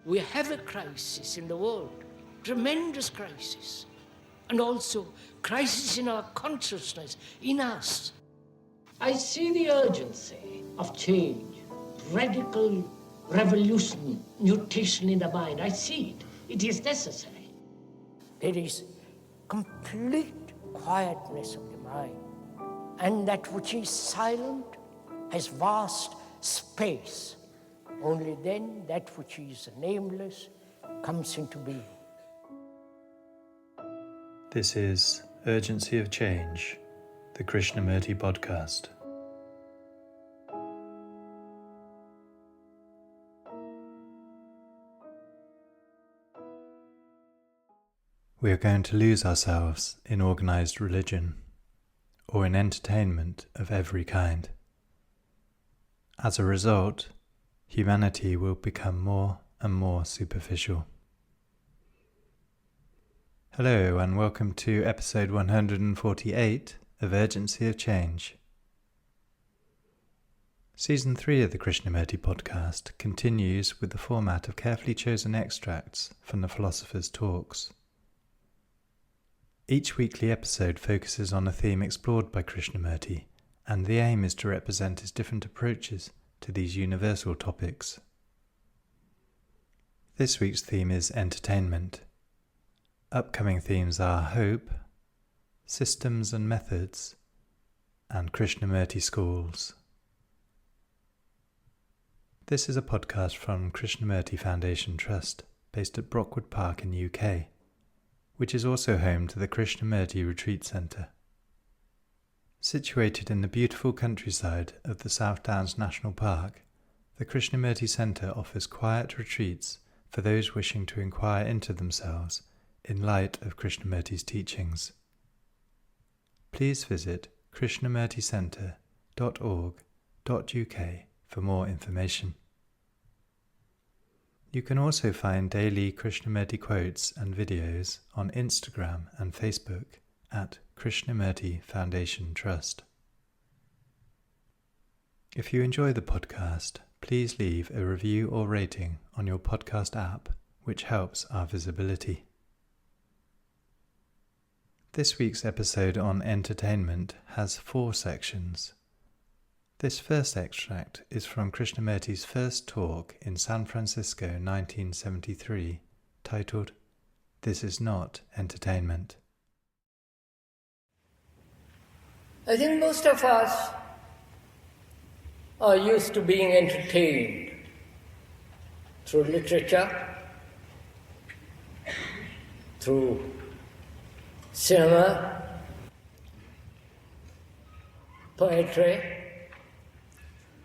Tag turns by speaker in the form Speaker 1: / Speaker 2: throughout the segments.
Speaker 1: we have a crisis in the world, tremendous crisis, and also crisis in our consciousness, in us. I see the urgency of change, radical revolution, mutation in the mind. I see it. It is necessary. There is complete quietness of the mind, and that which is silent has vast space. Only then that which is nameless comes into being.
Speaker 2: This is Urgency of Change, the Krishnamurti podcast. We are going to lose ourselves in organised religion, or in entertainment of every kind. As a result, humanity will become more and more superficial. Hello and welcome to episode 148 of Urgency of Change. Season 3 of the Krishnamurti podcast continues with the format of carefully chosen extracts from the philosopher's talks. Each weekly episode focuses on a theme explored by Krishnamurti, and the aim is to represent his different approaches to these universal topics. This week's theme is entertainment. Upcoming themes are hope, systems and methods, and Krishnamurti schools. This is a podcast from Krishnamurti Foundation Trust, based at Brockwood Park in the UK, which is also home to the Krishnamurti Retreat Centre. Situated in the beautiful countryside of the South Downs National Park, the Krishnamurti Centre offers quiet retreats for those wishing to inquire into themselves in light of Krishnamurti's teachings. Please visit krishnamurticentre.org.uk for more information. You can also find daily Krishnamurti quotes and videos on Instagram and Facebook at Krishnamurti Foundation Trust. If you enjoy the podcast, please leave a review or rating on your podcast app, which helps our visibility. This week's episode on entertainment has 4 sections. This first extract is from Krishnamurti's first talk in San Francisco 1973, titled, "This is Not Entertainment."
Speaker 1: I think most of us are used to being entertained through literature, through cinema, poetry,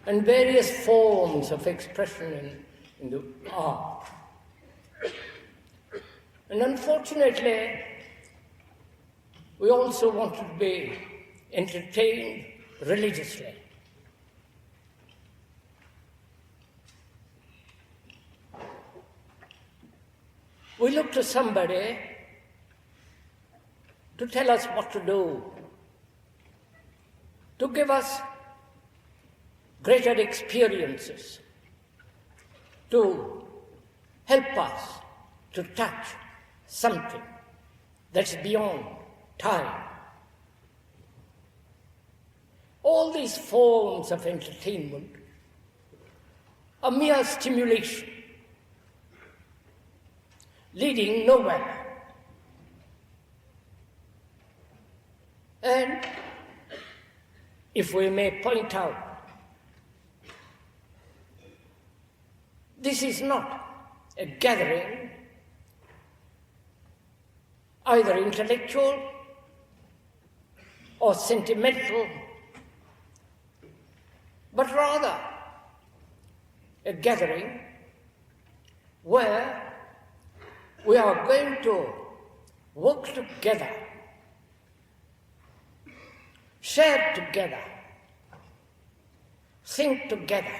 Speaker 1: and various forms of expression in the art. And unfortunately, we also want to be entertained religiously. We look to somebody to tell us what to do, to give us greater experiences, to help us to touch something that's beyond time. All these forms of entertainment are mere stimulation, leading nowhere. And if we may point out, this is not a gathering, either intellectual or sentimental, but rather a gathering where we are going to work together, share together, think together,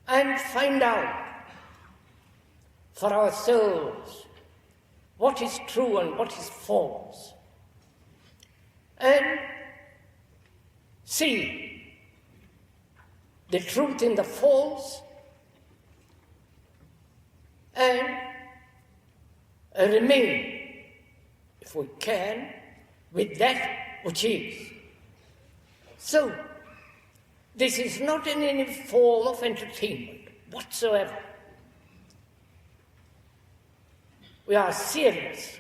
Speaker 1: and find out for ourselves what is true and what is false, and see the truth in the false and remain, if we can, with that which is. So, this is not in any form of entertainment whatsoever. We are serious.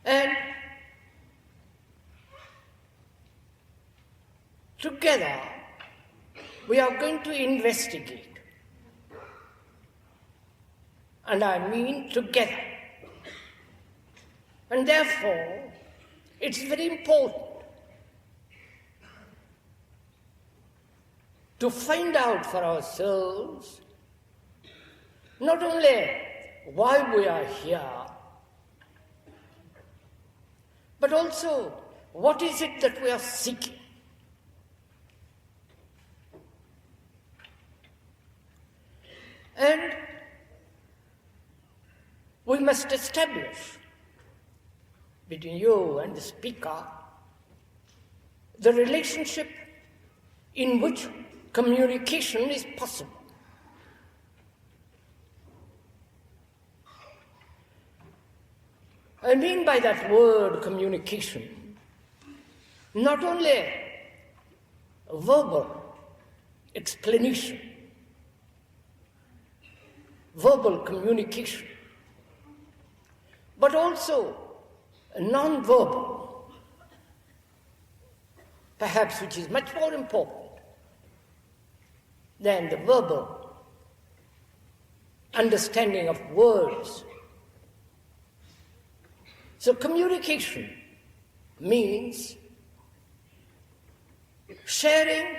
Speaker 1: And together, we are going to investigate. And I mean together. And therefore, it's very important to find out for ourselves not only why we are here, but also what is it that we are seeking. And we must establish between you and the speaker the relationship in which communication is possible. I mean by that word communication, not only verbal explanation, verbal communication, but also non-verbal, perhaps which is much more important than the verbal understanding of words. So communication means sharing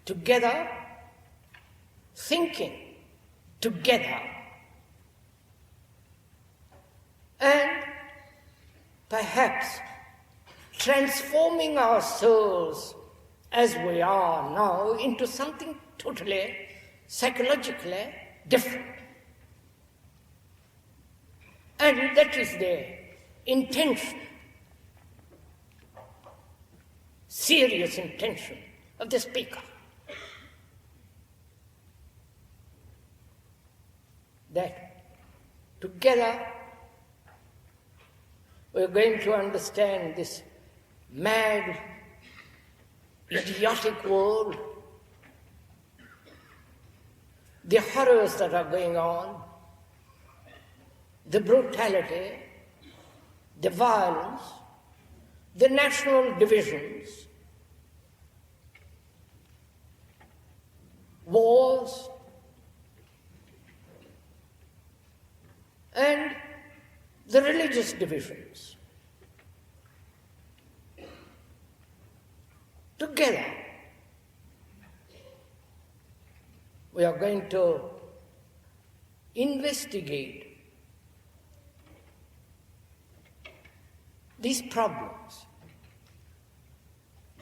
Speaker 1: together, thinking together, and perhaps transforming ourselves as we are now into something totally psychologically different. And that is the intention, serious intention of the speaker. That together we're going to understand this mad, idiotic world, the horrors that are going on, the brutality, the violence, the national divisions, wars, and the religious divisions. Together, we are going to investigate these problems: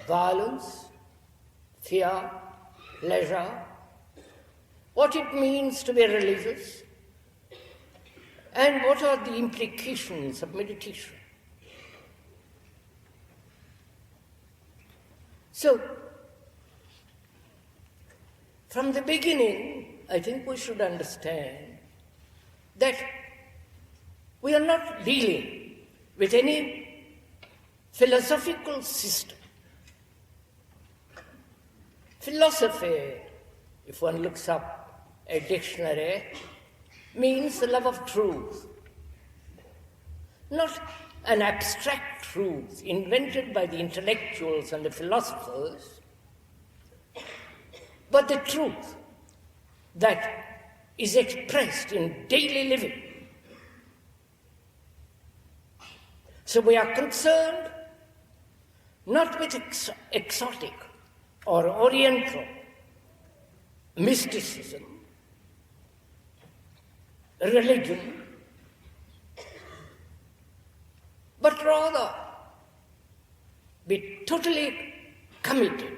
Speaker 1: violence, fear, pleasure, what it means to be religious, and what are the implications of meditation. So, from the beginning, I think we should understand that we are not dealing with any philosophical system. Philosophy, if one looks up a dictionary, means the love of truth. Not an abstract truth invented by the intellectuals and the philosophers, but the truth that is expressed in daily living. So we are concerned not with exotic or oriental mysticism, religion, but rather be totally committed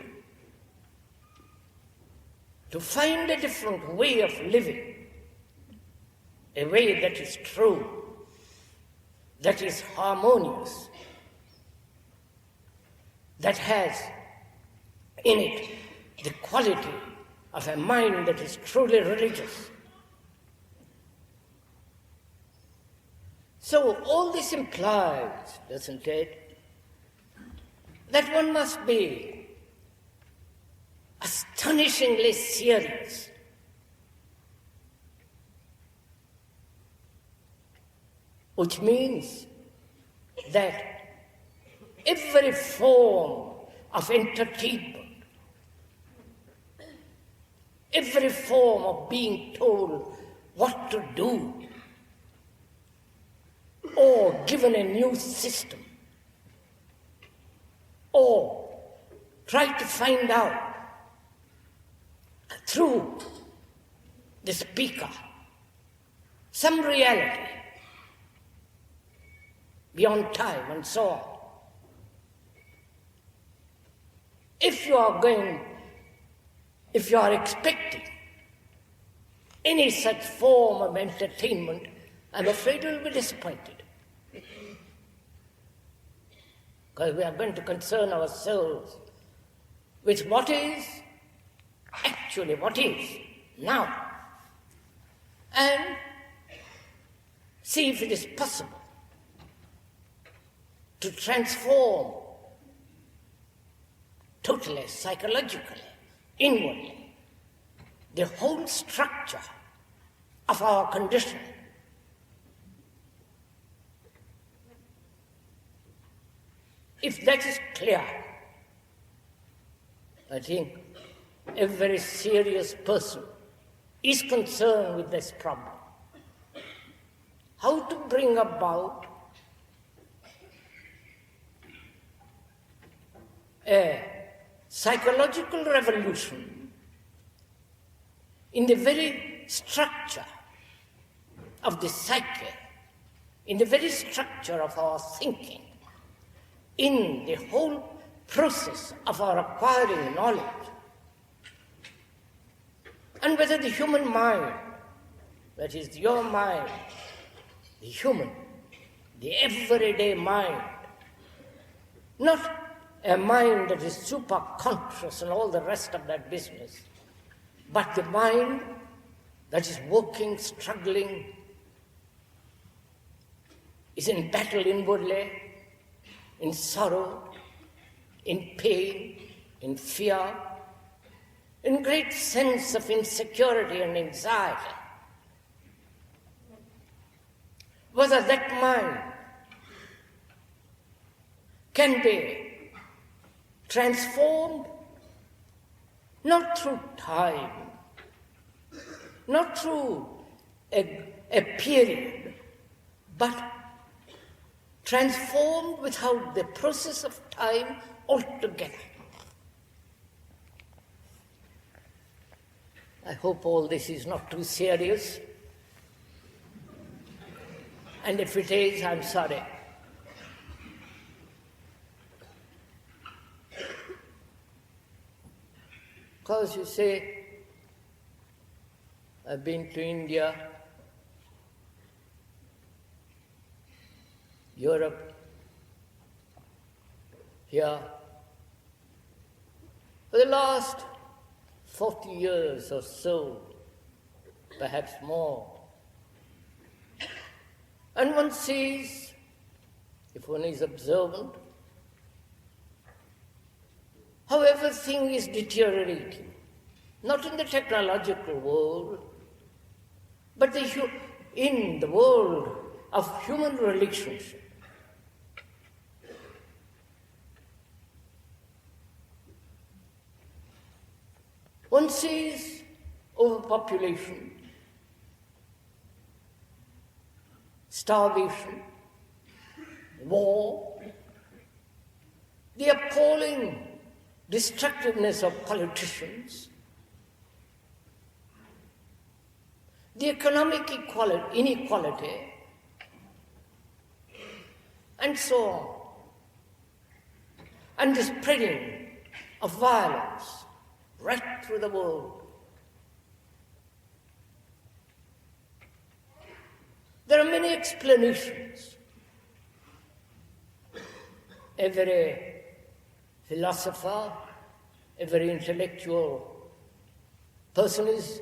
Speaker 1: to find a different way of living, a way that is true, that is harmonious, that has in it the quality of a mind that is truly religious. So all this implies, doesn't it, that one must be astonishingly serious. Which means that every form of entertainment, every form of being told what to do, or given a new system, or try to find out through the speaker some reality beyond time and so on. If you are expecting any such form of entertainment, I'm afraid you will be disappointed. Because we are going to concern ourselves with what is actually what is now, and see if it is possible to transform totally, psychologically, inwardly, the whole structure of our condition. If that is clear, I think every serious person is concerned with this problem. How to bring about a psychological revolution in the very structure of the psyche, in the very structure of our thinking, in the whole process of our acquiring knowledge, and whether the human mind, that is your mind, the human, the everyday mind, not a mind that is super-conscious and all the rest of that business, but the mind that is working, struggling, is in battle inwardly, in sorrow, in pain, in fear, in great sense of insecurity and anxiety. Whether that mind can be transformed not through time, not through a period, but transformed without the process of time altogether. I hope all this is not too serious, and if it is, I'm sorry. Because you say, I've been to India, Europe, here, for the last 40 years or so, perhaps more. And one sees, if one is observant, how everything is deteriorating, not in the technological world, but in the world of human relationship. One sees overpopulation, starvation, war, the appalling destructiveness of politicians, the economic inequality, and so on, and the spreading of violence right through the world. There are many explanations. Every philosopher, every intellectual person is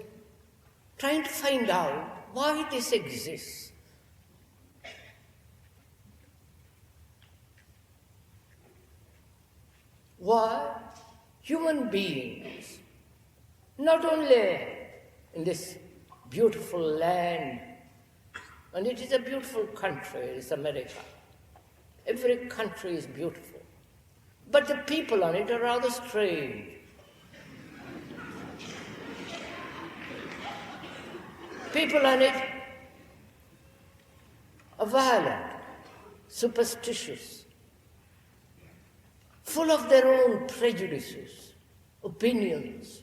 Speaker 1: trying to find out why this exists. Why human beings, not only in this beautiful land, and it is a beautiful country, it's America. Every country is beautiful. But the people on it are rather strange. People on it are violent, superstitious, full of their own prejudices, opinions,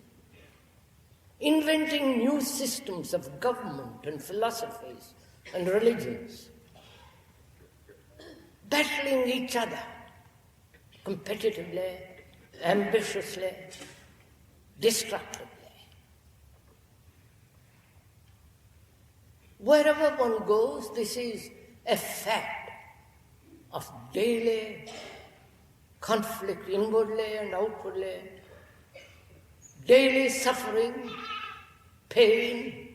Speaker 1: inventing new systems of government and philosophies and religions, battling each other competitively, ambitiously, destructively. Wherever one goes, this is a fact of daily conflict inwardly and outwardly, daily suffering, pain,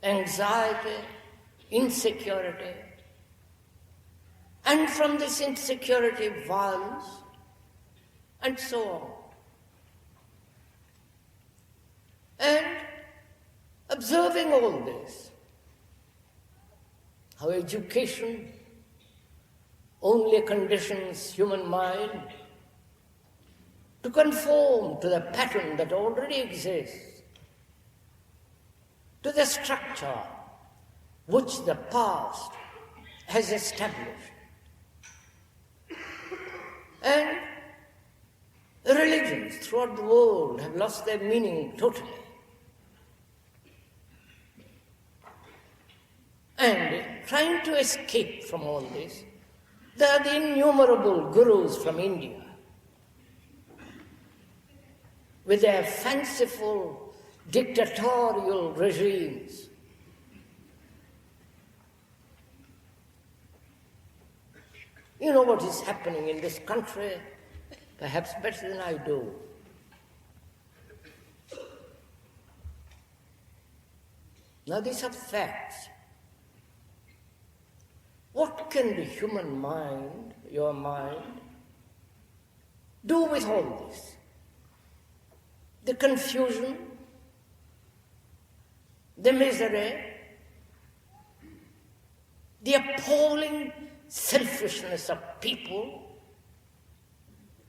Speaker 1: anxiety, insecurity, and from this insecurity, violence, and so on. And observing all this, how education only conditions human mind to conform to the pattern that already exists, to the structure which the past has established. And religions throughout the world have lost their meaning totally. And trying to escape from all this, there are the innumerable gurus from India with their fanciful dictatorial regimes. You know what is happening in this country, perhaps better than I do. Now these are facts. What can the human mind, your mind, do with all this? The confusion, the misery, the appalling selfishness of people,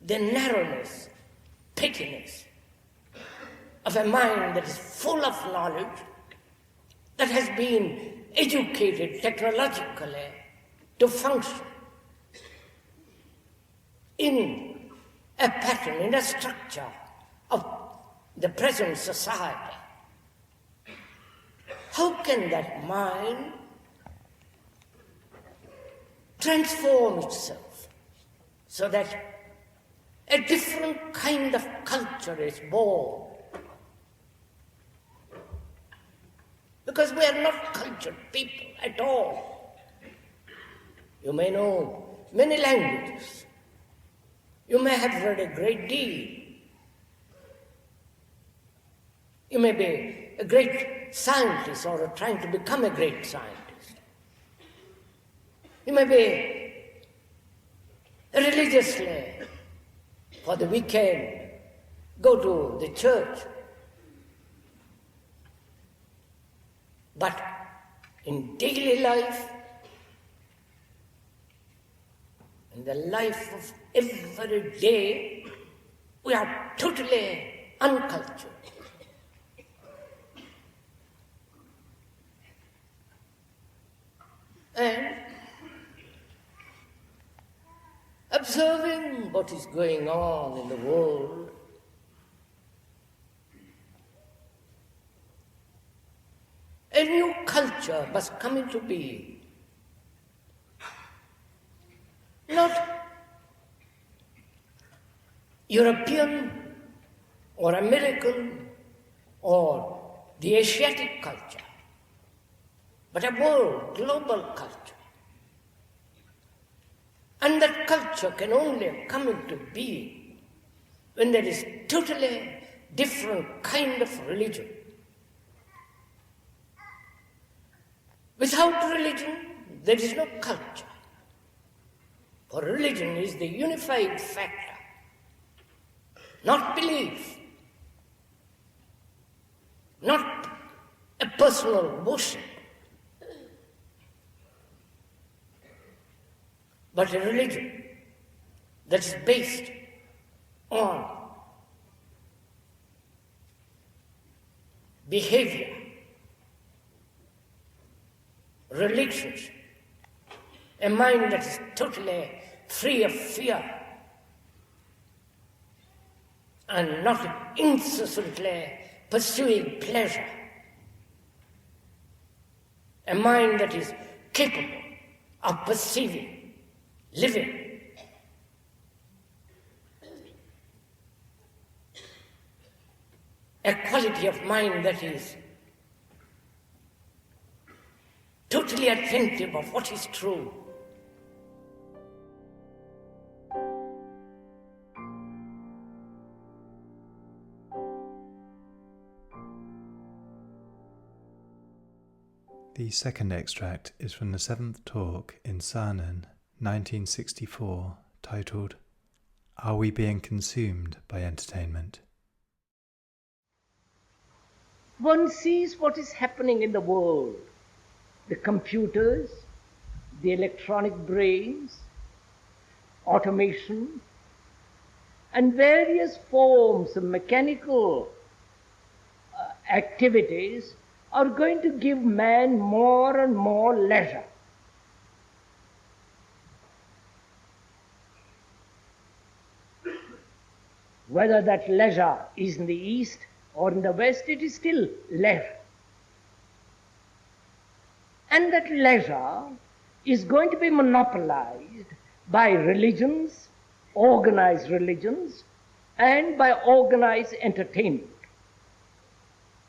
Speaker 1: the narrowness, pettiness of a mind that is full of knowledge, that has been educated technologically to function in a pattern, in a structure of the present society. How can that mind transform itself so that a different kind of culture is born? Because we are not cultured people at all. You may know many languages. You may have read a great deal. You may be a great scientist or trying to become a great scientist. You may be religiously, for the weekend, go to the church. But in daily life, in the life of every day, we are totally uncultured. And observing what is going on in the world, a new culture must come into being. Not European or American or the Asiatic culture, but a world, global culture. And that culture can only come into being when there is totally different kind of religion, Without religion, there is no culture. For religion is the unified factor, not belief, not a personal worship, but a religion that is based on behavior, relationship, a mind that is totally free of fear and not incessantly pursuing pleasure, a mind that is capable of perceiving, living, a quality of mind that is totally attentive of what is true.
Speaker 2: The second extract is from the seventh talk in Saanen, 1964, titled, Are We Being Consumed by Entertainment?
Speaker 1: One sees what is happening in the world. The computers, the electronic brains, automation, and various forms of mechanical activities are going to give man more and more leisure. Whether that leisure is in the east or in the west, it is still leisure. And that leisure is going to be monopolized by religions, organized religions, and by organized entertainment.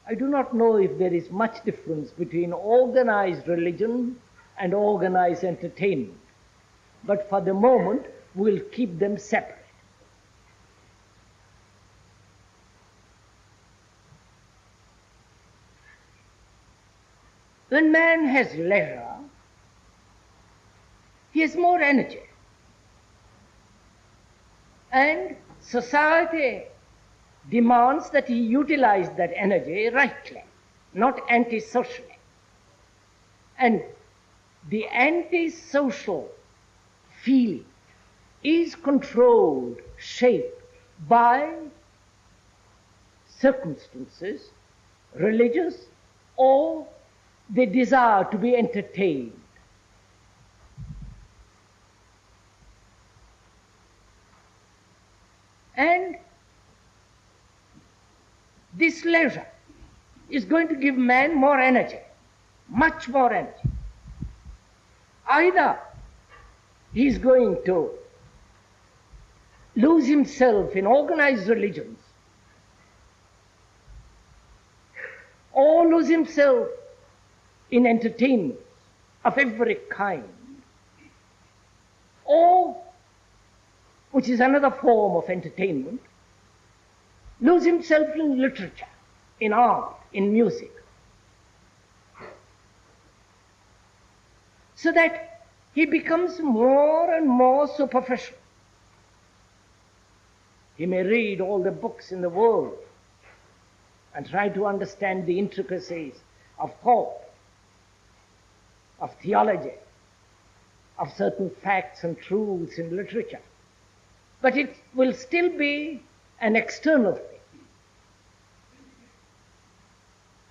Speaker 1: I do not know if there is much difference between organized religion and organized entertainment, but for the moment we'll keep them separate. When man has leisure, he has more energy. And society demands that he utilize that energy rightly, not antisocially. And the antisocial feeling is controlled, shaped by circumstances, religious or the desire to be entertained. And this leisure is going to give man more energy, much more energy. Either he is going to lose himself in organized religions, or lose himself in entertainments of every kind, or, which is another form of entertainment, lose himself in literature, in art, in music. So that he becomes more and more superficial. He may read all the books in the world and try to understand the intricacies of thought, of theology, of certain facts and truths in literature. But it will still be an external thing.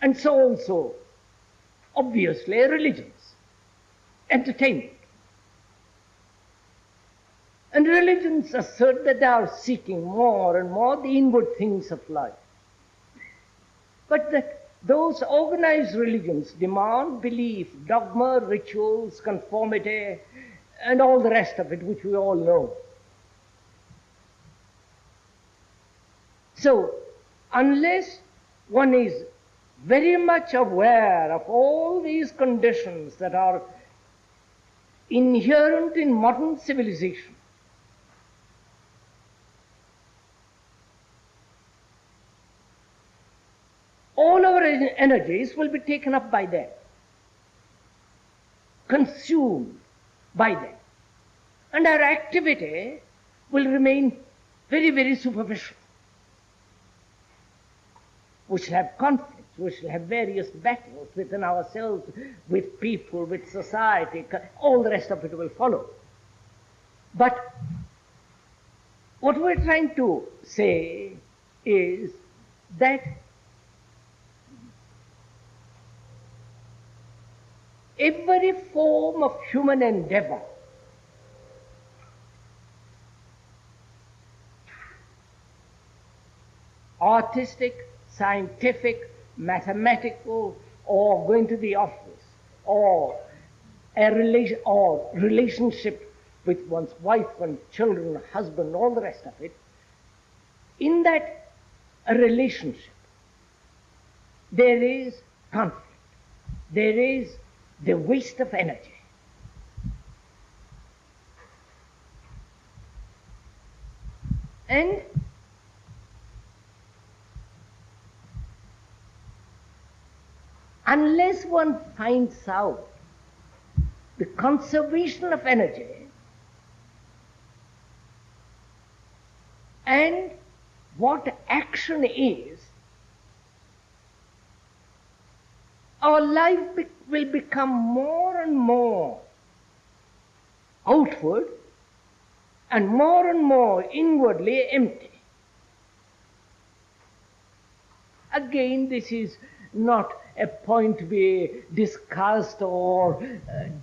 Speaker 1: And so also, obviously, religions, entertainment. And religions assert that they are seeking more and more the inward things of life. But that those organized religions demand belief, dogma, rituals, conformity, and all the rest of it, which we all know. So, unless one is very much aware of all these conditions that are inherent in modern civilization, all our energies will be taken up by them. consumed by them. And our activity will remain very, very superficial. We shall have conflicts, we shall have various battles within ourselves, with people, with society, all the rest of it will follow. But what we're trying to say is that every form of human endeavor artistic, scientific, mathematical, or going to the office, or relationship with one's wife and children, husband, all the rest of it, in that relationship there is conflict, there is the waste of energy. And unless one finds out the conservation of energy and what action is, our life will become more and more outward and more inwardly empty. Again, this is not a point to be discussed or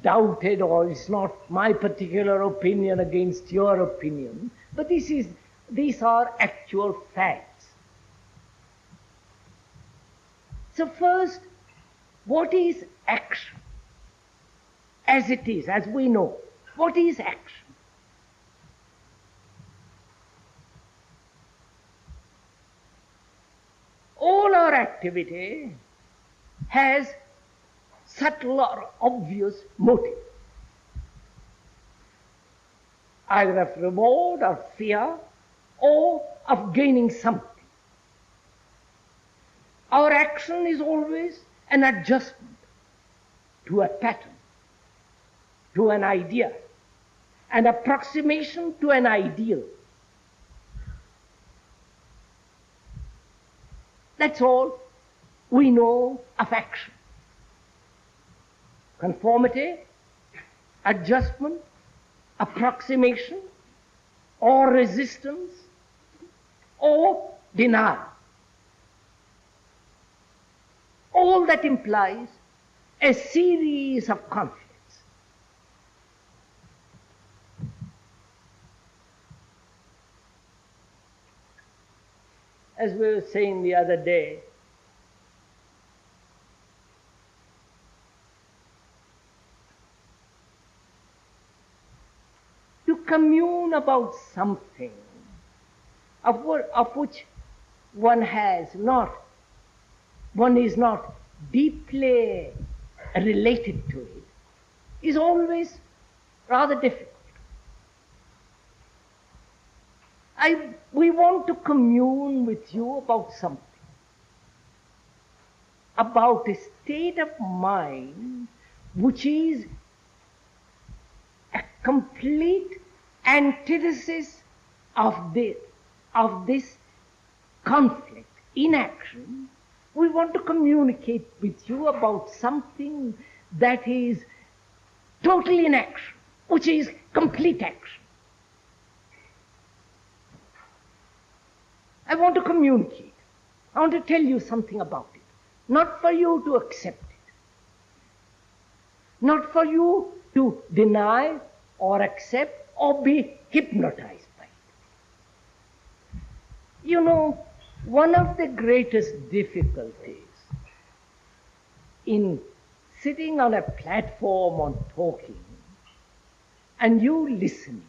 Speaker 1: doubted, or it's not my particular opinion against your opinion, but these are actual facts. So first, what is action? As it is, as we know, what is action? All our activity has subtle or obvious motive, either of reward or fear, or of gaining something. Our action is always an adjustment to a pattern, to an idea, an approximation to an ideal. That's all we know of action. Conformity, adjustment, approximation, or resistance, or denial. All that implies a series of conflicts. As we were saying the other day, to commune about something of which one is not deeply related to it, is always rather difficult. We want to commune with you about something, about a state of mind which is a complete antithesis of this conflict in action. We want to communicate with you about something that is totally in action, which is complete action. I want to communicate. I want to tell you something about it. Not for you to accept it. Not for you to deny or accept or be hypnotized by it. You know, one of the greatest difficulties in sitting on a platform or talking and you listening,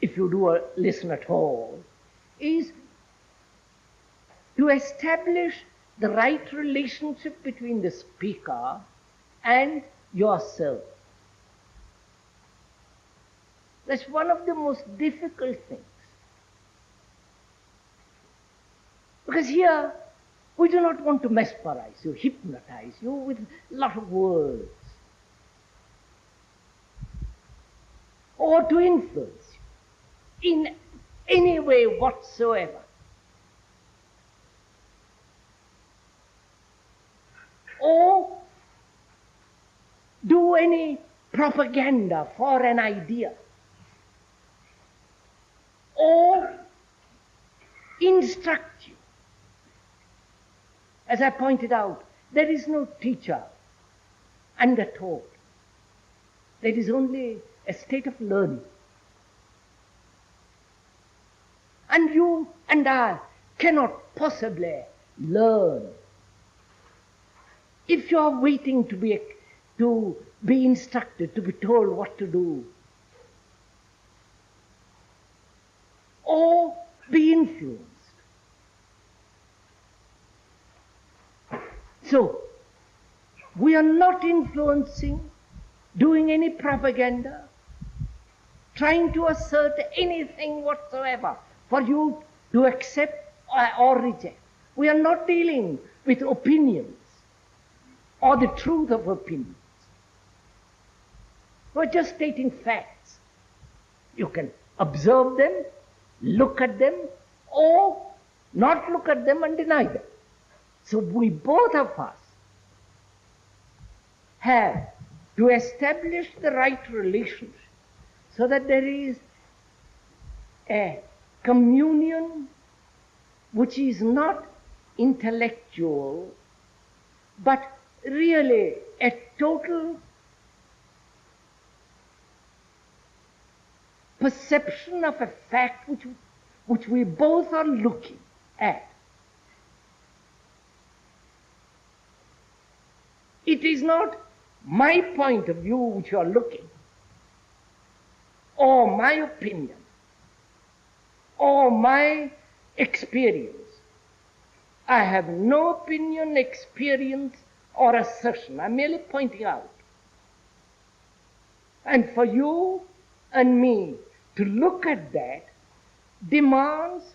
Speaker 1: if you do listen at all, is to establish the right relationship between the speaker and yourself. That's one of the most difficult things. Because here, we do not want to mesmerize you, hypnotize you with a lot of words. or to influence you in any way whatsoever, or do any propaganda for an idea, or instruct you. As I pointed out, there is no teacher undertaught. There is only a state of learning. And you and I cannot possibly learn if you are waiting to be instructed, to be told what to do, or be influenced. So, we are not influencing, doing any propaganda, trying to assert anything whatsoever for you to accept or reject. We are not dealing with opinions or the truth of opinions. We're just stating facts. You can observe them, look at them, or not look at them and deny them. So we both of us have to establish the right relationship so that there is a communion which is not intellectual but really a total perception of a fact which we both are looking at. It is not my point of view which you are looking, or my opinion, or my experience. I have no opinion, experience, or assertion. I'm merely pointing out. And for you and me to look at that demands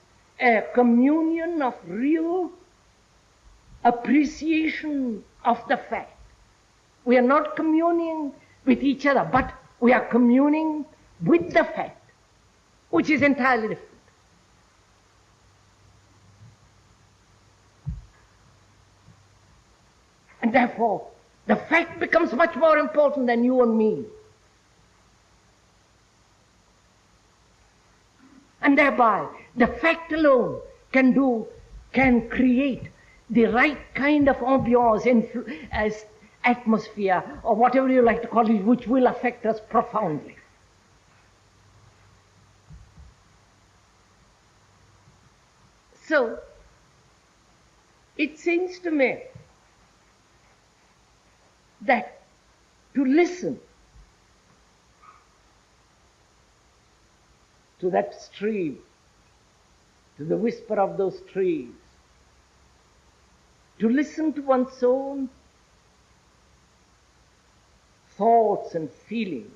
Speaker 1: a communion of real appreciation of the fact. We are not communing with each other, but we are communing with the fact, which is entirely different. And therefore, the fact becomes much more important than you and me. And thereby, the fact alone can create the right kind of ambiance, as atmosphere, or whatever you like to call it, which will affect us profoundly. So, it seems to me that to listen to that stream, to the whisper of those trees, to listen to one's own thoughts and feelings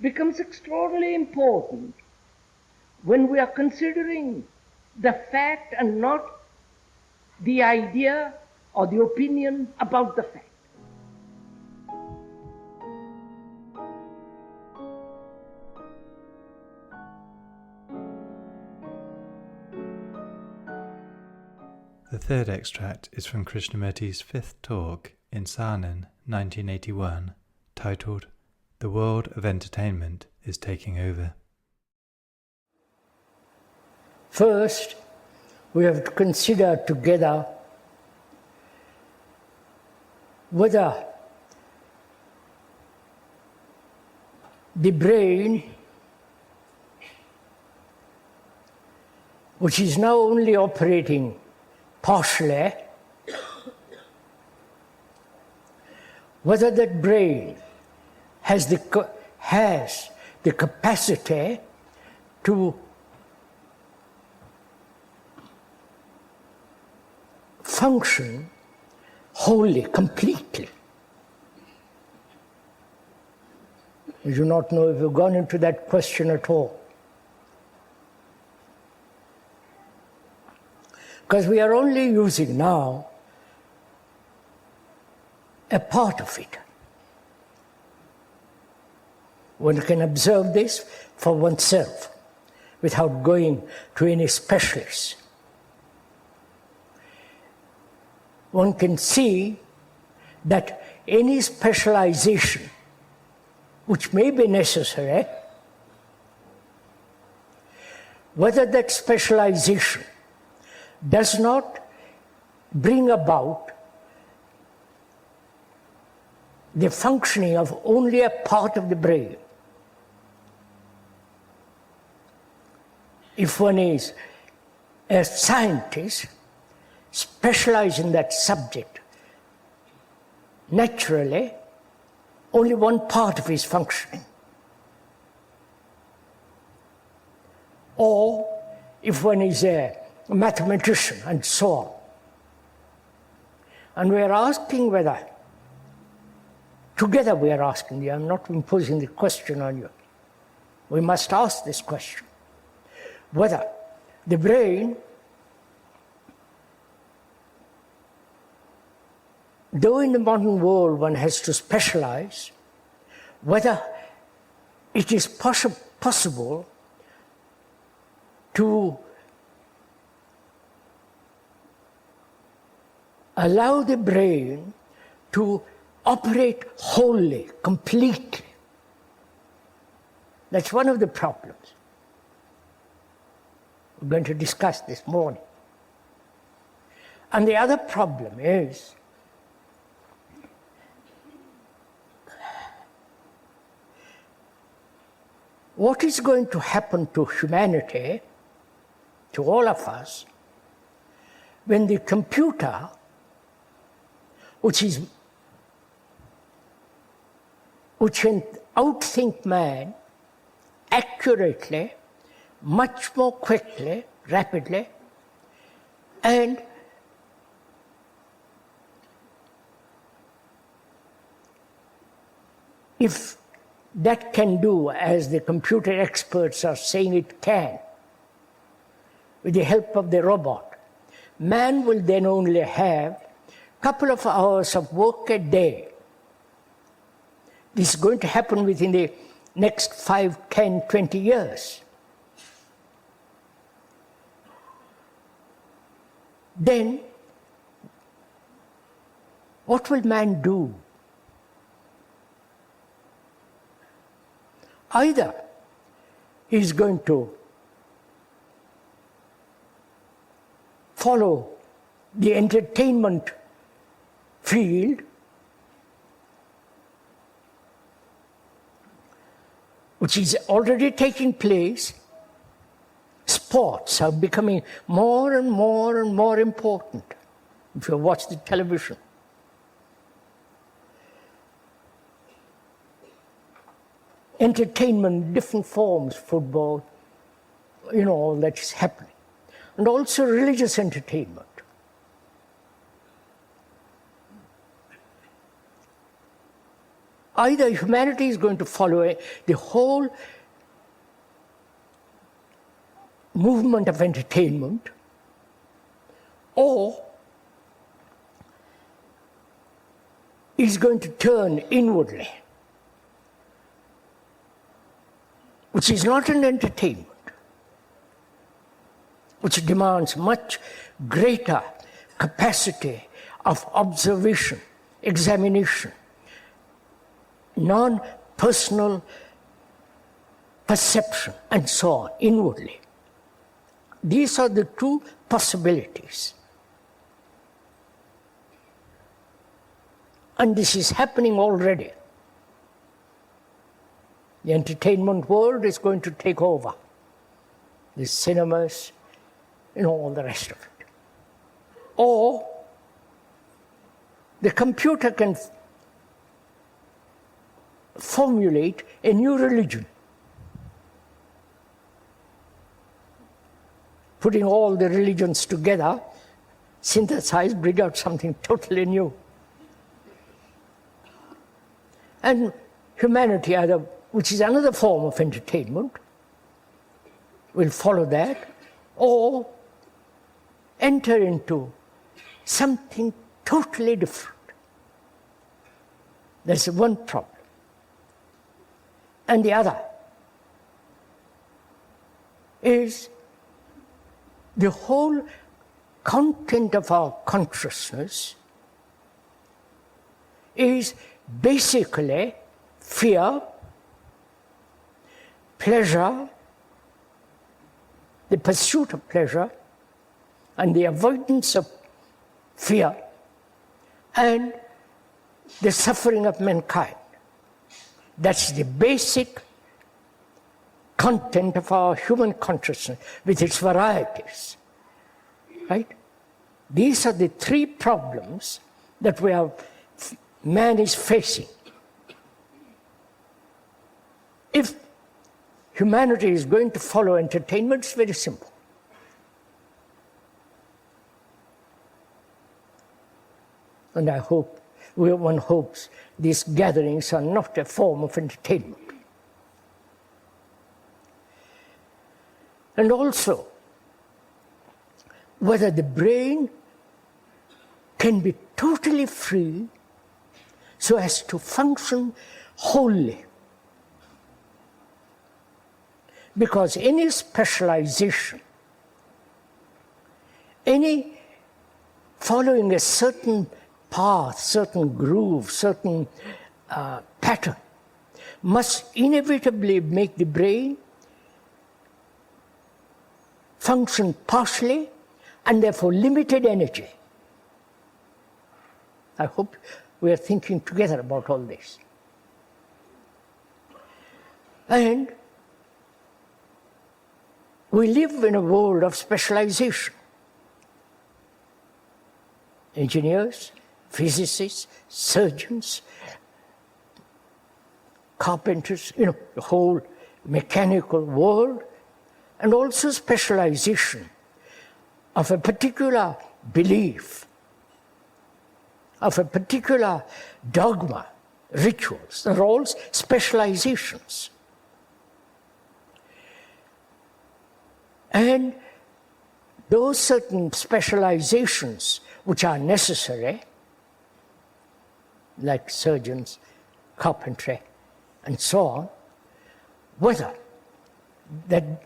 Speaker 1: becomes extraordinarily important when we are considering the fact and not the idea or the opinion about the fact.
Speaker 2: The third extract is from Krishnamurti's fifth talk in Saanen, 1981, titled "The World of Entertainment is Taking Over."
Speaker 1: First, we have to consider together whether the brain, which is now only operating partially, whether that brain has the capacity to function wholly, completely. I do not know if you've gone into that question at all. Because we are only using now a part of it. One can observe this for oneself without going to any specialist. One can see that any specialization which may be necessary, whether that specialization does not bring about the functioning of only a part of the brain. If one is a scientist, specialized in that subject, naturally, only one part of his functioning. Or if one is a mathematician and so on. And we are asking whether, together we are asking you, I'm not imposing the question on you. We must ask this question, whether the brain, though in the modern world one has to specialize, whether it is possible to allow the brain to operate wholly, completely. That's one of the problems. We're going to discuss this morning. And the other problem is what is going to happen to humanity, to all of us, when the computer, which can outthink man accurately, much more quickly, rapidly, and if that can do, as the computer experts are saying it can, with the help of the robot, man will then only have a couple of hours of work a day. This is going to happen within the next 5, 10, 20 years. Then, what will man do? Either he is going to follow the entertainment field, which is already taking place. Sports are becoming more and more and more important if you watch the television. Entertainment, different forms, football, all that is happening. And also religious entertainment. Either humanity is going to follow the whole movement of entertainment, or is going to turn inwardly, which is not an entertainment, which demands much greater capacity of observation, examination, non-personal perception, and so on, inwardly. These are the two possibilities. And this is happening already. The entertainment world is going to take over. The cinemas, all the rest of it. Or the computer can formulate a new religion, putting all the religions together, synthesize, bring out something totally new. And humanity, which is another form of entertainment, will follow that, or enter into something totally different. That's one problem. And the other is the whole content of our consciousness is basically fear, pleasure, the pursuit of pleasure, and the avoidance of fear, and the suffering of mankind. That's the basic content of our human consciousness with its varieties. Right? These are the three problems that man is facing. If humanity is going to follow entertainment, it's very simple. And one hopes these gatherings are not a form of entertainment. And also, whether the brain can be totally free so as to function wholly. Because any specialization, any following a certain path, certain groove, certain pattern, must inevitably make the brain function partially and therefore limited energy. I hope we are thinking together about all this. And we live in a world of specialization. Engineers, physicists, surgeons, carpenters, the whole mechanical world, and also specialization of a particular belief, of a particular dogma, rituals. They're all specializations. And those certain specializations which are necessary, like surgeons, carpentry, and so on, whether that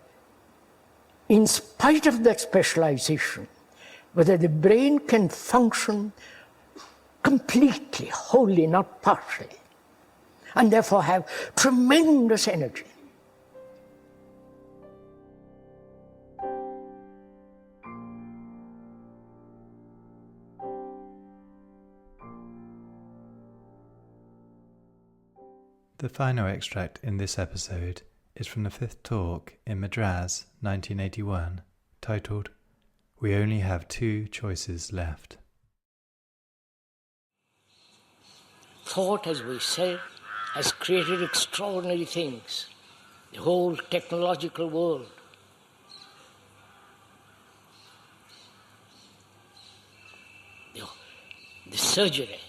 Speaker 1: in spite of that specialization, whether the brain can function completely, wholly, not partially, and therefore have tremendous energy.
Speaker 2: The final extract in this episode is from the fifth talk in Madras, 1981, titled, "We Only Have Two Choices Left."
Speaker 1: Thought, as we said, has created extraordinary things. The whole technological world. The surgery,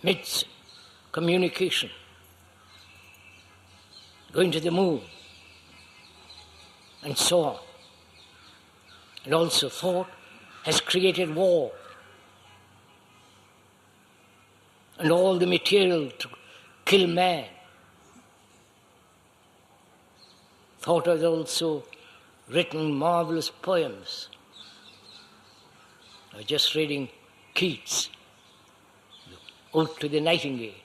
Speaker 1: medicine, communication, going to the moon, and so on. And also thought has created war and all the material to kill man. Thought has also written marvelous poems. I was just reading Keats, the Ode to the Nightingale.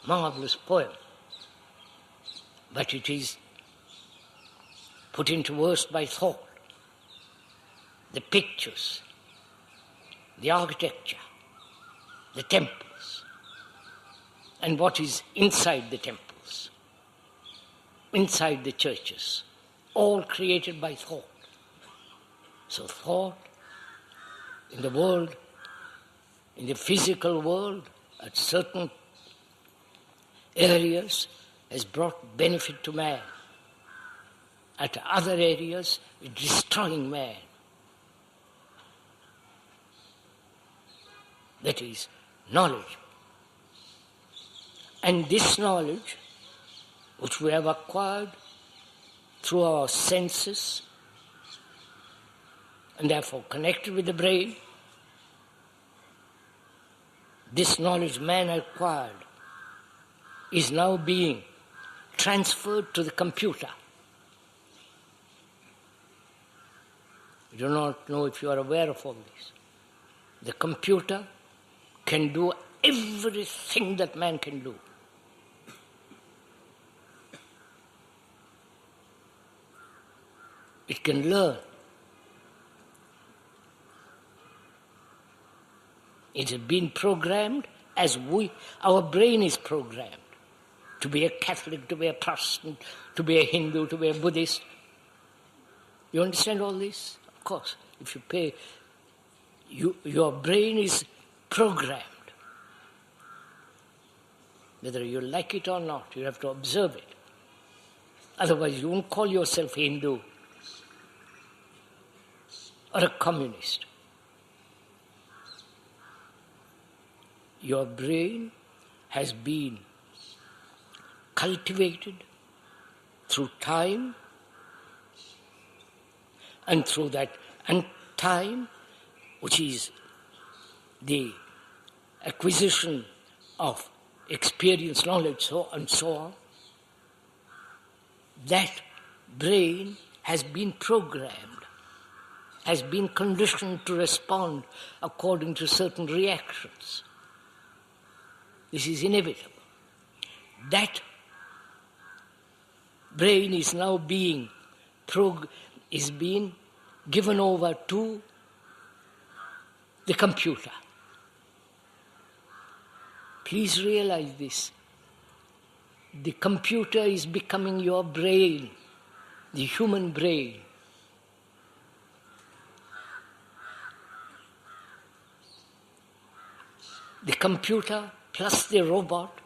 Speaker 1: Marvelous poem. But it is put into verse by thought. The pictures, the architecture, the temples, and what is inside the temples, inside the churches, all created by thought. So thought in the world, in the physical world, at certain areas, has brought benefit to man. At other areas, it's destroying man. That is knowledge. And this knowledge, which we have acquired through our senses, and therefore connected with the brain, this knowledge man acquired is now being transferred to the computer. I do not know if you are aware of all this. The computer can do everything that man can do. It can learn. It has been programmed as our brain is programmed to be a Catholic, to be a Protestant, to be a Hindu, to be a Buddhist. You understand all this? Of course, if you pay, your brain is programmed. Whether you like it or not, you have to observe it. Otherwise, you won't call yourself Hindu or a communist. Your brain has been cultivated through time, and through that and time, which is the acquisition of experience, knowledge, so on, that brain has been programmed, has been conditioned to respond according to certain reactions. This is inevitable. That brain is now being given over to the computer. Please realize this. The computer is becoming your brain, the human brain. The computer plus the robot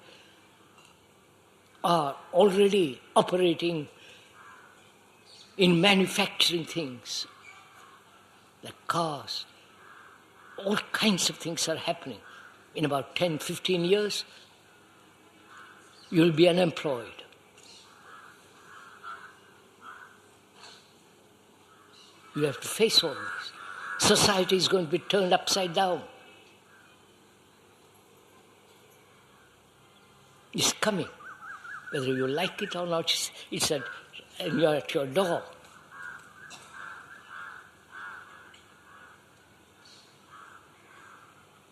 Speaker 1: are already operating in manufacturing things, like cars. All kinds of things are happening. In about 10, 15 years, you'll be unemployed. You have to face all this. Society is going to be turned upside down. It's coming. Whether you like it or not, and you're at your door.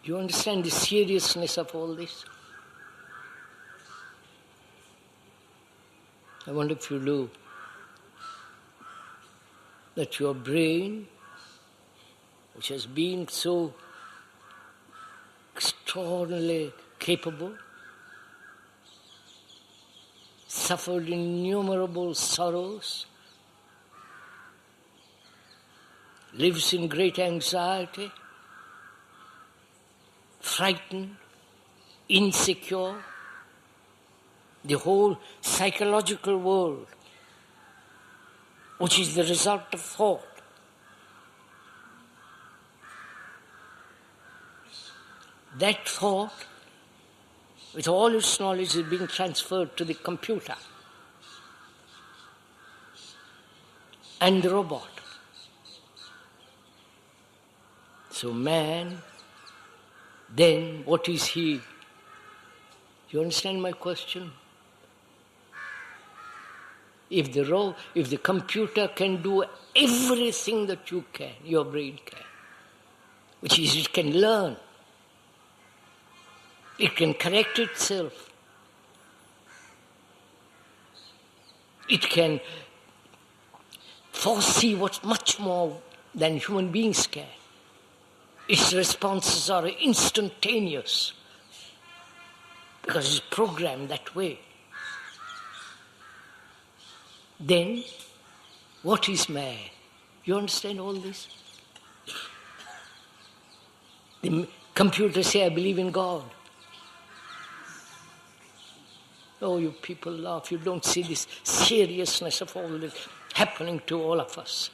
Speaker 1: Do you understand the seriousness of all this? I wonder if you do. That your brain, which has been so extraordinarily capable, suffered innumerable sorrows, lives in great anxiety, frightened, insecure, the whole psychological world, which is the result of thought. That thought, with all its knowledge, is being transferred to the computer and the robot. So man, then what is he? You understand my question? If the computer can do everything that you can, your brain can, which is it can learn, it can correct itself, it can foresee what's much more than human beings can. Its responses are instantaneous because it's programmed that way. Then, what is man? You understand all this? The computer say, I believe in God. Oh, you people laugh. You don't see this seriousness of all this happening to all of us.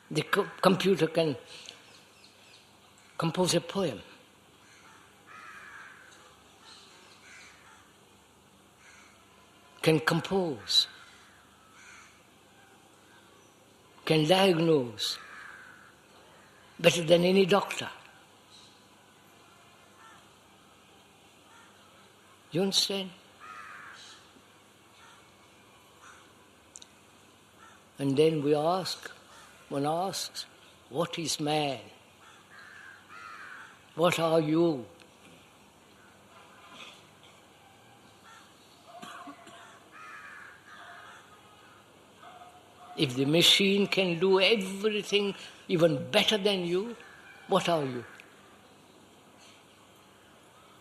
Speaker 1: The computer can compose a poem. Can compose. Can diagnose better than any doctor. You understand? And then one asks, what is man? What are you? If the machine can do everything even better than you, what are you?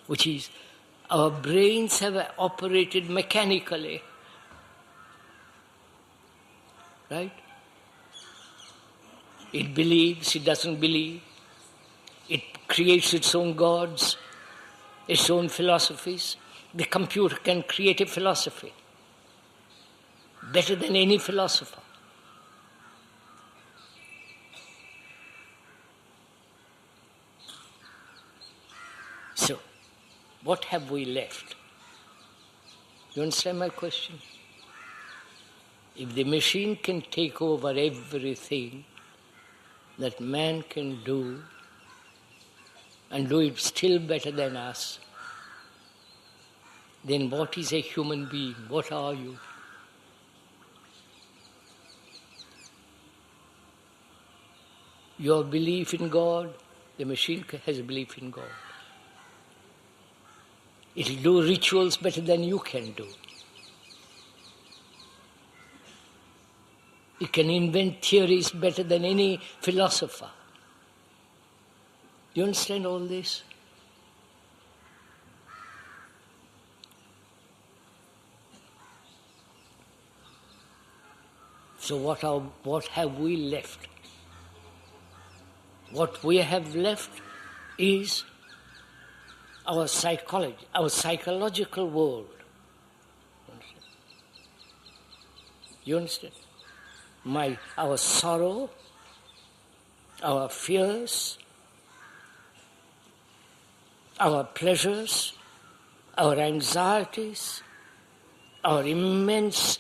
Speaker 1: Which is, our brains have operated mechanically, right? It believes, it doesn't believe. It creates its own gods, its own philosophies. The computer can create a philosophy better than any philosopher. So, what have we left? You understand my question? If the machine can take over everything that man can do, and do it still better than us, then what is a human being? What are you? Your belief in God, the machine has a belief in God. It will do rituals better than you can do. It can invent theories better than any philosopher. Do you understand all this? So what have we left? What we have left is our psychology, our psychological world. You understand? Our sorrow, our fears, our pleasures, our anxieties, our immense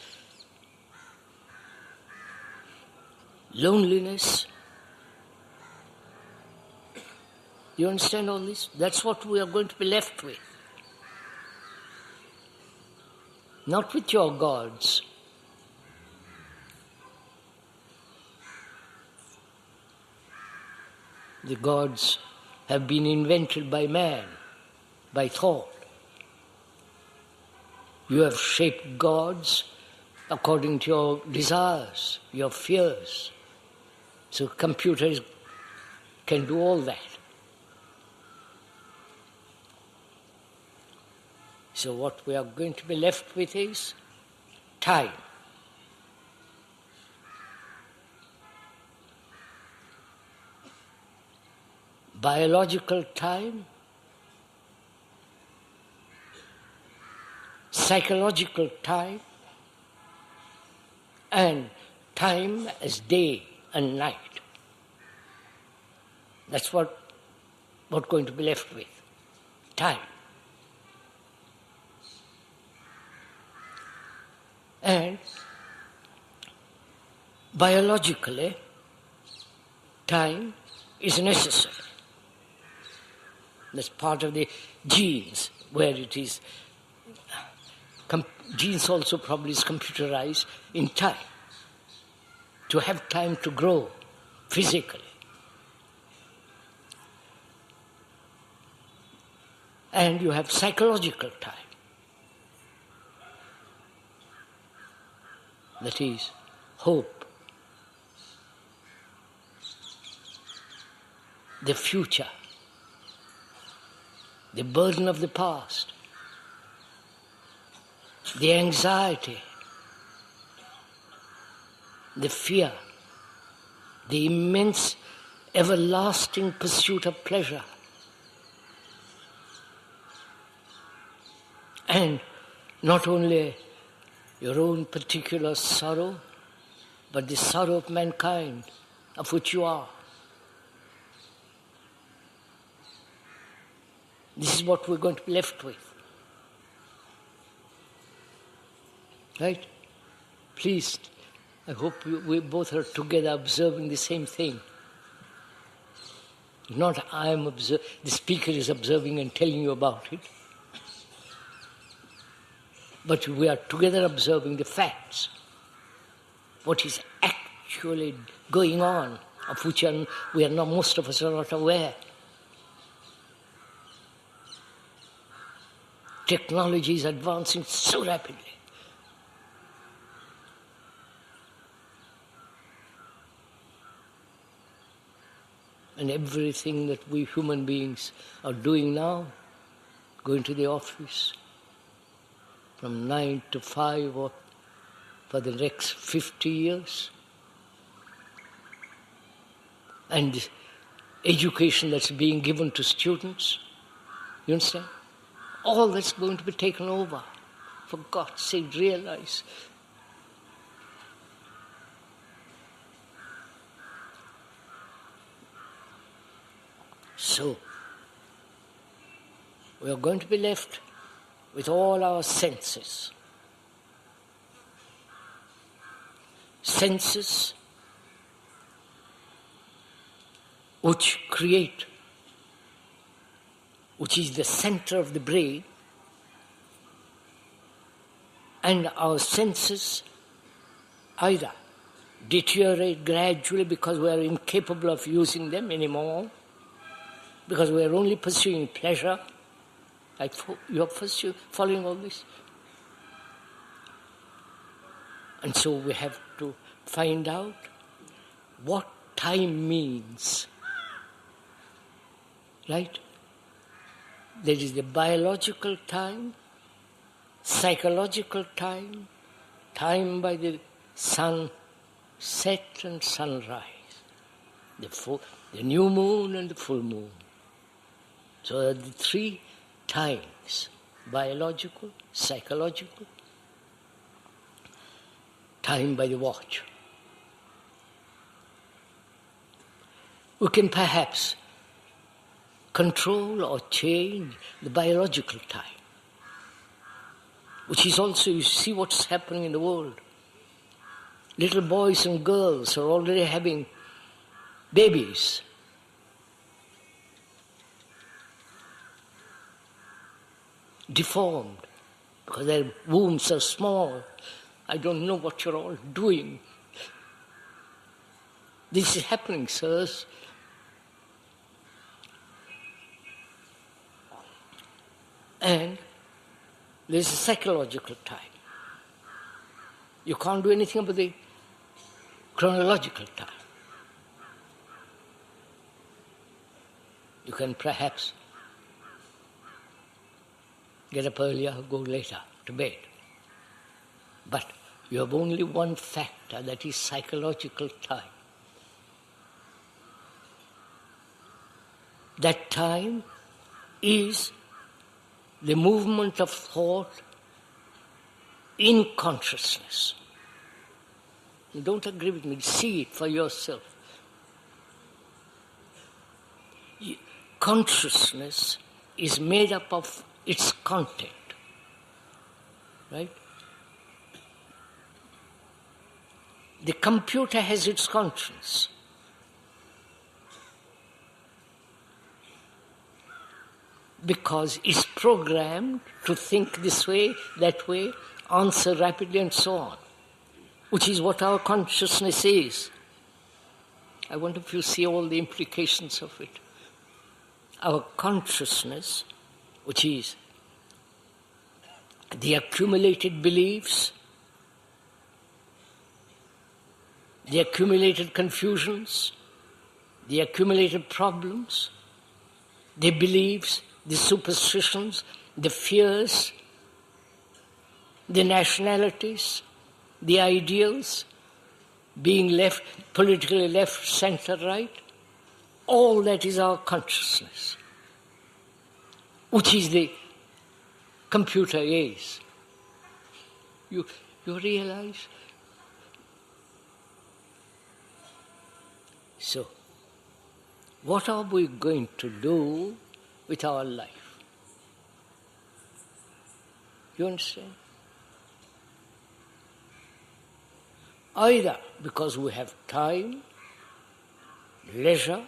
Speaker 1: loneliness. You understand all this? That's what we are going to be left with. Not with your gods. The gods have been invented by man, by thought. You have shaped gods according to your desires, your fears. So computers can do all that. So what we are going to be left with is time. Biological time, psychological time, and time as day and night. That's what we're going to be left with. Time. And biologically, time is necessary. That's part of the genes, where it is. Genes also probably is computerized in time, to have time to grow physically. And you have psychological time. That is hope, the future, the burden of the past, the anxiety, the fear, the immense, everlasting pursuit of pleasure. And not only your own particular sorrow, but the sorrow of mankind, of which you are. This is what we're going to be left with. Right? Please, I hope we both are together observing the same thing. Not the speaker is observing and telling you about it. but we are together observing the facts, what is actually going on, of which most of us are not aware. Technology is advancing so rapidly. And everything that we human beings are doing now, going to the office from 9 to 5 or for the next 50 years, and education that's being given to students, you understand? All that's going to be taken over. For God's sake, realize. So, we are going to be left with all our senses. Senses which create, which is the center of the brain, and our senses either deteriorate gradually because we are incapable of using them anymore, because we are only pursuing pleasure. You are following all this? And so we have to find out what time means. Right? There is the biological time, psychological time, time by the sun set and sunrise, the new moon and the full moon. So the three times, biological, psychological, time by the watch. We can perhaps control or change the biological time, which is also, you see what's happening in the world. Little boys and girls are already having babies. Deformed, because their wombs are small. I don't know what you're all doing. This is happening, sirs. And there's a psychological time. You can't do anything about the chronological time. You can perhaps get up earlier, go later to bed. But you have only one factor, that is psychological time. That time is the movement of thought in consciousness. You don't agree with me, see it for yourself. Consciousness is made up of its content, right? The computer has its conscience. Because it's programmed to think this way, that way, answer rapidly and so on, which is what our consciousness is. I wonder if you see all the implications of it. Our consciousness, which is the accumulated beliefs, the accumulated confusions, the accumulated problems, the beliefs, the superstitions, the fears, the nationalities, the ideals, being left, politically left, center, right, all that is our consciousness, which is the computer is. You realize? So, what are we going to do with our life? You understand? Either because we have time, leisure,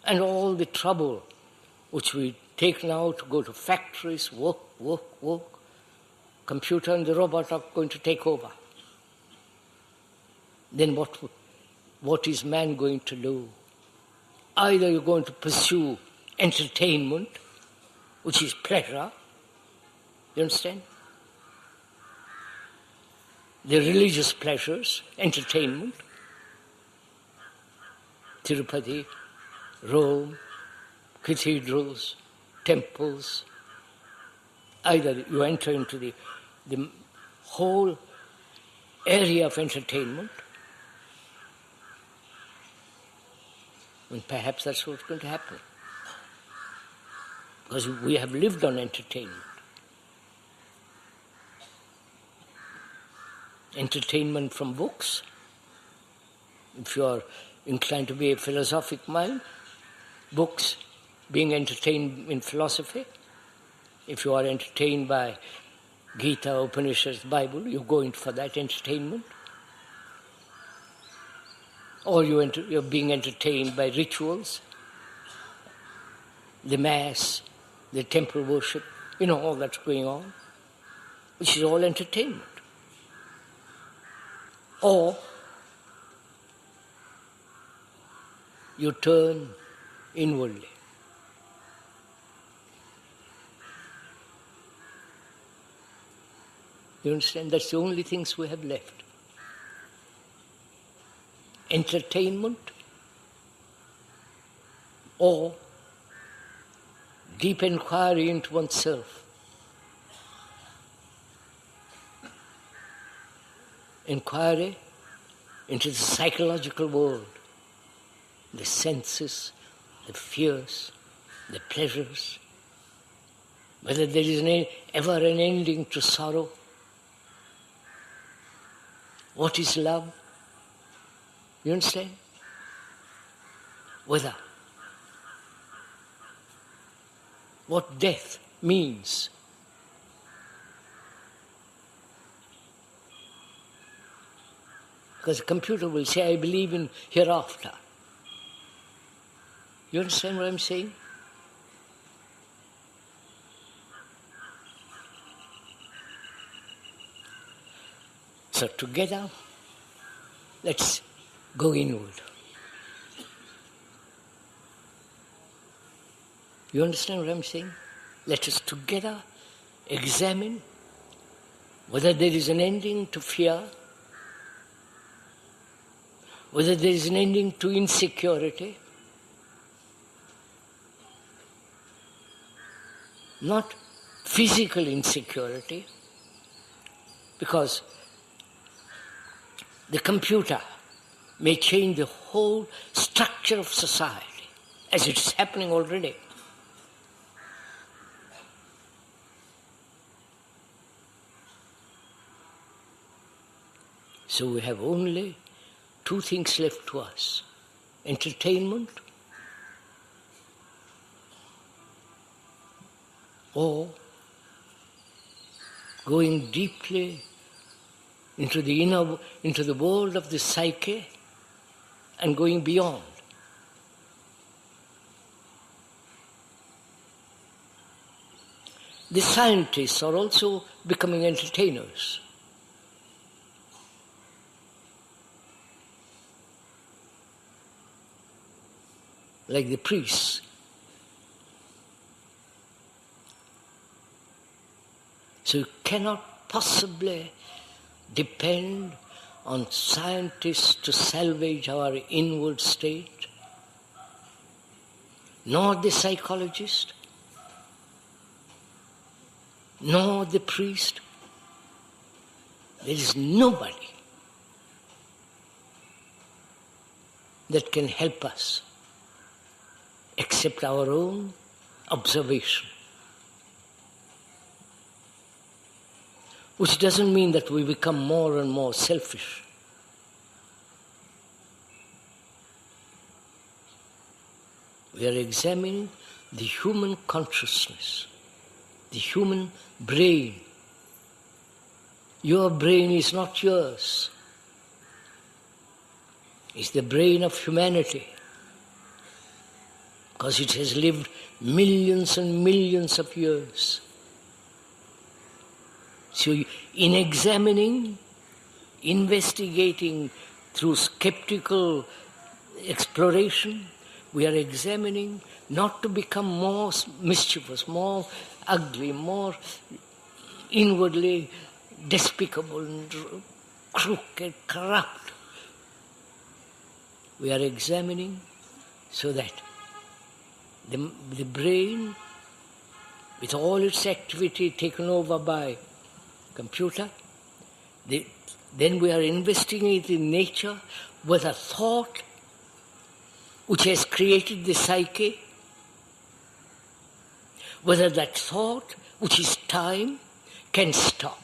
Speaker 1: and all the trouble which we taken out to go to factories, work. Computer and the robot are going to take over. Then what is man going to do? Either you're going to pursue entertainment, which is pleasure, you understand? The religious pleasures, entertainment, Tirupati, Rome, cathedrals, temples. Either you enter into the whole area of entertainment, and perhaps that's what's going to happen. Because we have lived on entertainment. Entertainment from books. If you are inclined to be a philosophic mind, books, being entertained in philosophy. If you are entertained by Gita, Upanishads, Bible, you go in for that entertainment. Or you're being entertained by rituals, the mass, the temple worship, all that's going on, which is all entertainment. Or you turn inwardly. You understand? That's the only things we have left. Entertainment or deep inquiry into oneself. Inquiry into the psychological world, the senses, the fears, the pleasures, whether there is ever an ending to sorrow. What is love? You understand? Whether what death means. Because a computer will say, I believe in hereafter. You understand what I'm saying? So together, let's go inward. You understand what I'm saying? Let us together examine whether there is an ending to fear, whether there is an ending to insecurity. Not physical insecurity, because the computer may change the whole structure of society, as it's happening already. So we have only two things left to us: entertainment or going deeply into the world of the psyche and going beyond. The scientists are also becoming entertainers. Like the priests. So you cannot possibly depend on scientists to salvage our inward state, nor the psychologist, nor the priest. There is nobody that can help us except our own observation. Which doesn't mean that we become more and more selfish. We are examining the human consciousness, the human brain. Your brain is not yours. It's the brain of humanity. because it has lived millions and millions of years. So in examining, investigating through skeptical exploration, we are examining not to become more mischievous, more ugly, more inwardly despicable and crooked, corrupt. We are examining so that the brain, with all its activity taken over by computer, then we are investigating nature, whether thought, which has created the psyche, whether that thought, which is time, can stop.